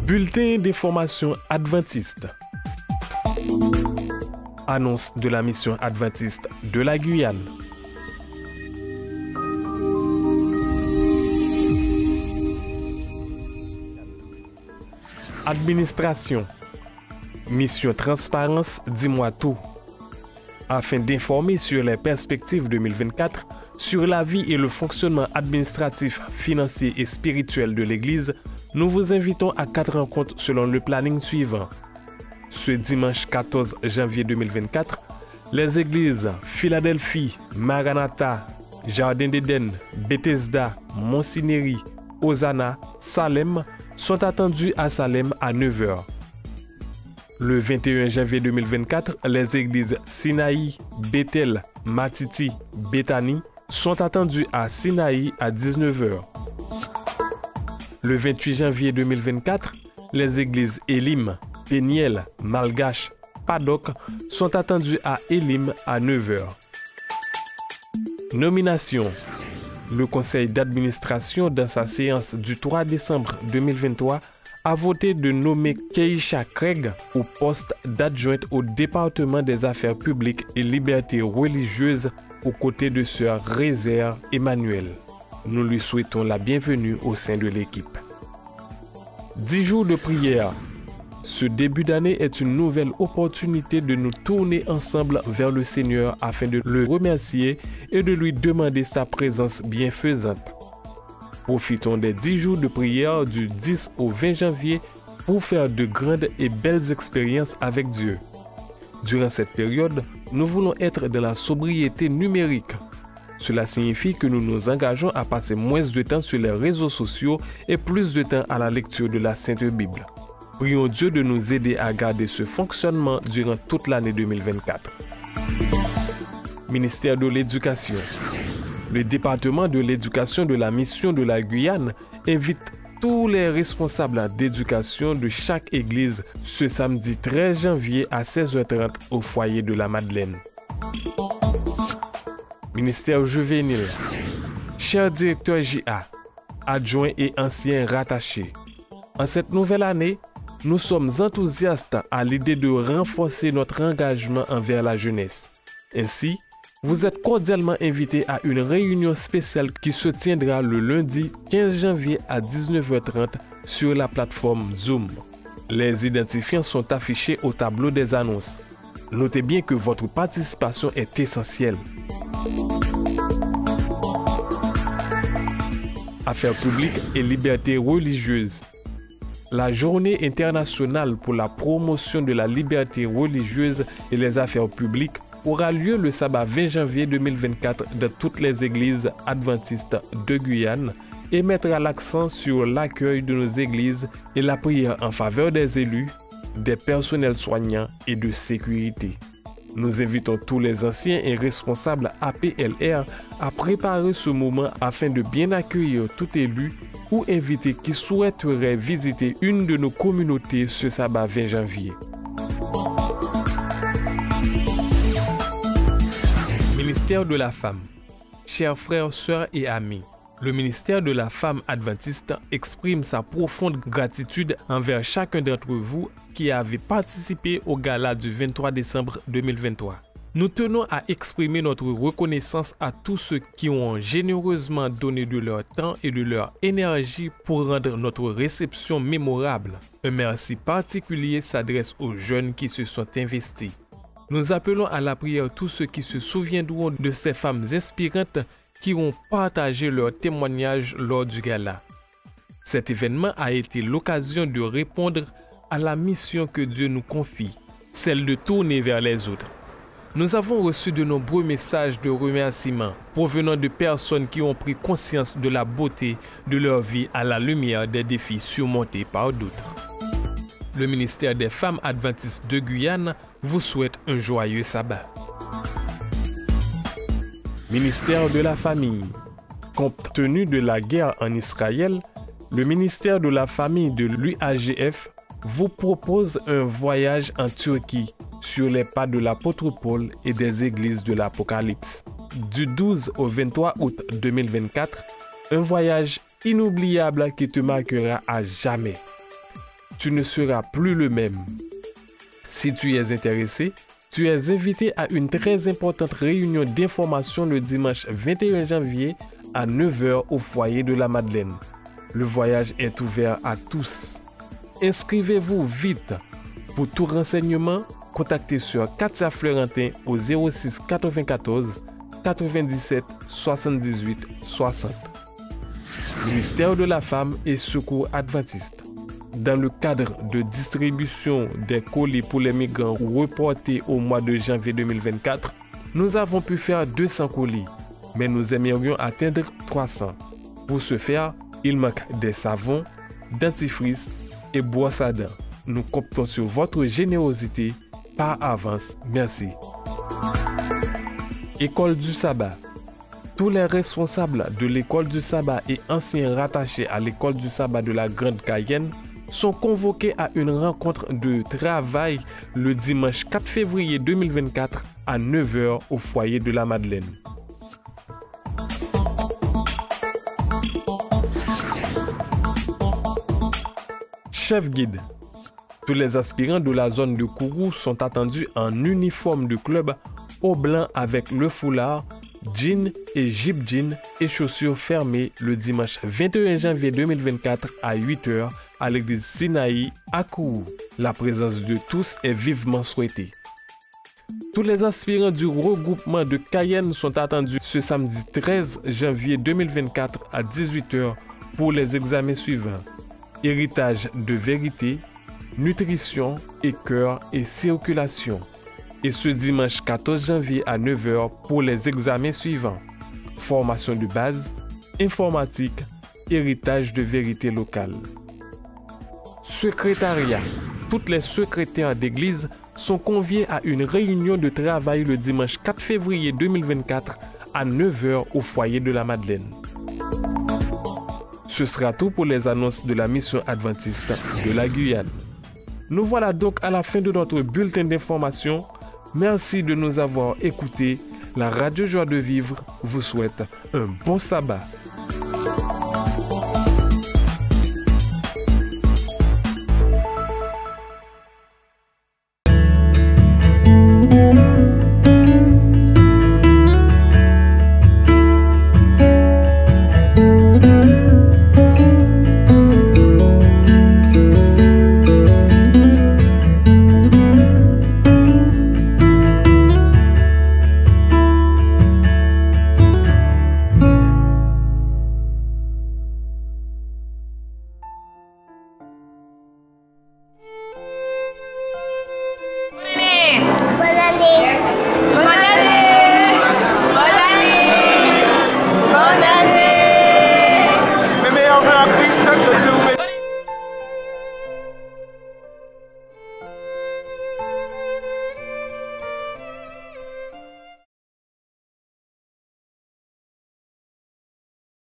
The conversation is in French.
Bulletin d'information adventiste. Annonce de la mission adventiste de la Guyane. Administration. Mission Transparence, dis-moi tout. Afin d'informer sur les perspectives 2024, sur la vie et le fonctionnement administratif, financier et spirituel de l'Église, nous vous invitons à 4 rencontres selon le planning suivant. Ce dimanche 14 janvier 2024, les églises Philadelphie, Maranatha, Jardin d'Éden, Bethesda, Monsinéry, Hosanna, Salem sont attendues à Salem à 9h. Le 21 janvier 2024, les églises Sinaï, Bethel, Matiti, Bethany sont attendues à Sinaï à 19h. Le 28 janvier 2024, les églises Elim, Péniel, Malgache, Paddock sont attendues à Elim à 9h. Nomination. Le conseil d'administration, dans sa séance du 3 décembre 2023, a voté de nommer Keisha Craig au poste d'adjointe au département des affaires publiques et libertés religieuses aux côtés de sœur Rézère Emmanuel. Nous lui souhaitons la bienvenue au sein de l'équipe. 10 jours de prière. Ce début d'année est une nouvelle opportunité de nous tourner ensemble vers le Seigneur afin de le remercier et de lui demander sa présence bienfaisante. Profitons des 10 jours de prière du 10 au 20 janvier pour faire de grandes et belles expériences avec Dieu. Durant cette période, nous voulons être dans la sobriété numérique. Cela signifie que nous nous engageons à passer moins de temps sur les réseaux sociaux et plus de temps à la lecture de la Sainte Bible. Prions Dieu de nous aider à garder ce fonctionnement durant toute l'année 2024. Ministère de l'Éducation. Le département de l'éducation de la mission de la Guyane invite tous les responsables d'éducation de chaque église ce samedi 13 janvier à 16h30 au foyer de la Madeleine. Ministère juvénile. Cher directeur JA, adjoint et ancien rattaché. En cette nouvelle année, nous sommes enthousiastes à l'idée de renforcer notre engagement envers la jeunesse. Ainsi, vous êtes cordialement invités à une réunion spéciale qui se tiendra le lundi 15 janvier à 19h30 sur la plateforme Zoom. Les identifiants sont affichés au tableau des annonces. Notez bien que votre participation est essentielle. Affaires publiques et libertés religieuses. La Journée internationale pour la promotion de la liberté religieuse et les affaires publiques aura lieu le sabbat 20 janvier 2024 dans toutes les églises adventistes de Guyane et mettra l'accent sur l'accueil de nos églises et la prière en faveur des élus, des personnels soignants et de sécurité. Nous invitons tous les anciens et responsables APLR à préparer ce moment afin de bien accueillir tout élu ou invité qui souhaiterait visiter une de nos communautés ce sabbat 20 janvier. Ministère de la Femme. Chers frères, sœurs et amis, le ministère de la Femme adventiste exprime sa profonde gratitude envers chacun d'entre vous qui avez participé au gala du 23 décembre 2023. Nous tenons à exprimer notre reconnaissance à tous ceux qui ont généreusement donné de leur temps et de leur énergie pour rendre notre réception mémorable. Un merci particulier s'adresse aux jeunes qui se sont investis. Nous appelons à la prière tous ceux qui se souviendront de ces femmes inspirantes qui ont partagé leur témoignage lors du gala. Cet événement a été l'occasion de répondre à la mission que Dieu nous confie, celle de tourner vers les autres. Nous avons reçu de nombreux messages de remerciements provenant de personnes qui ont pris conscience de la beauté de leur vie à la lumière des défis surmontés par d'autres. Le ministère des Femmes adventistes de Guyane vous souhaite un joyeux sabbat. Ministère de la Famille. Compte tenu de la guerre en Israël, le ministère de la Famille de l'UAGF vous propose un voyage en Turquie sur les pas de l'apôtre Paul et des églises de l'Apocalypse. Du 12 au 23 août 2024, un voyage inoubliable qui te marquera à jamais. tu ne seras plus le même. Si tu es intéressé, tu es invité à une très importante réunion d'information le dimanche 21 janvier à 9 h au foyer de la Madeleine. Le voyage est ouvert à tous. Inscrivez-vous vite. Pour tout renseignement, contactez sur Katia Fleurentin au 06 94 97 78 60. Ministère de la Femme et Secours Adventiste. Dans le cadre de distribution des colis pour les migrants reportés au mois de janvier 2024, nous avons pu faire 200 colis, mais nous aimerions atteindre 300. Pour ce faire, il manque des savons, dentifrice et brosses à dents. Nous comptons sur votre générosité. Par avance, merci. École du sabbat. Tous les responsables de l'école du sabbat et anciens rattachés à l'école du sabbat de la Grande Cayenne sont convoqués à une rencontre de travail le dimanche 4 février 2024 à 9 h au foyer de la Madeleine. Chef guide. Tous les aspirants de la zone de Kourou sont attendus en uniforme de club au blanc avec le foulard, jean et jeep jean et chaussures fermées le dimanche 21 janvier 2024 à 8 h à l'église Sinaï à Kourou. La présence de tous est vivement souhaitée. Tous les aspirants du regroupement de Cayenne sont attendus ce samedi 13 janvier 2024 à 18 h pour les examens suivants: héritage de vérité, nutrition et cœur et circulation. Et ce dimanche 14 janvier à 9 h pour les examens suivants: formation de base, informatique, héritage de vérité locale. Secrétariat. Toutes les secrétaires d'église sont conviés à une réunion de travail le dimanche 4 février 2024 à 9 h au foyer de la Madeleine. Ce sera tout pour les annonces de la mission adventiste de la Guyane. Nous voilà donc à la fin de notre bulletin d'information. Merci de nous avoir écoutés. La Radio Joie de Vivre vous souhaite un bon sabbat. Bonne année.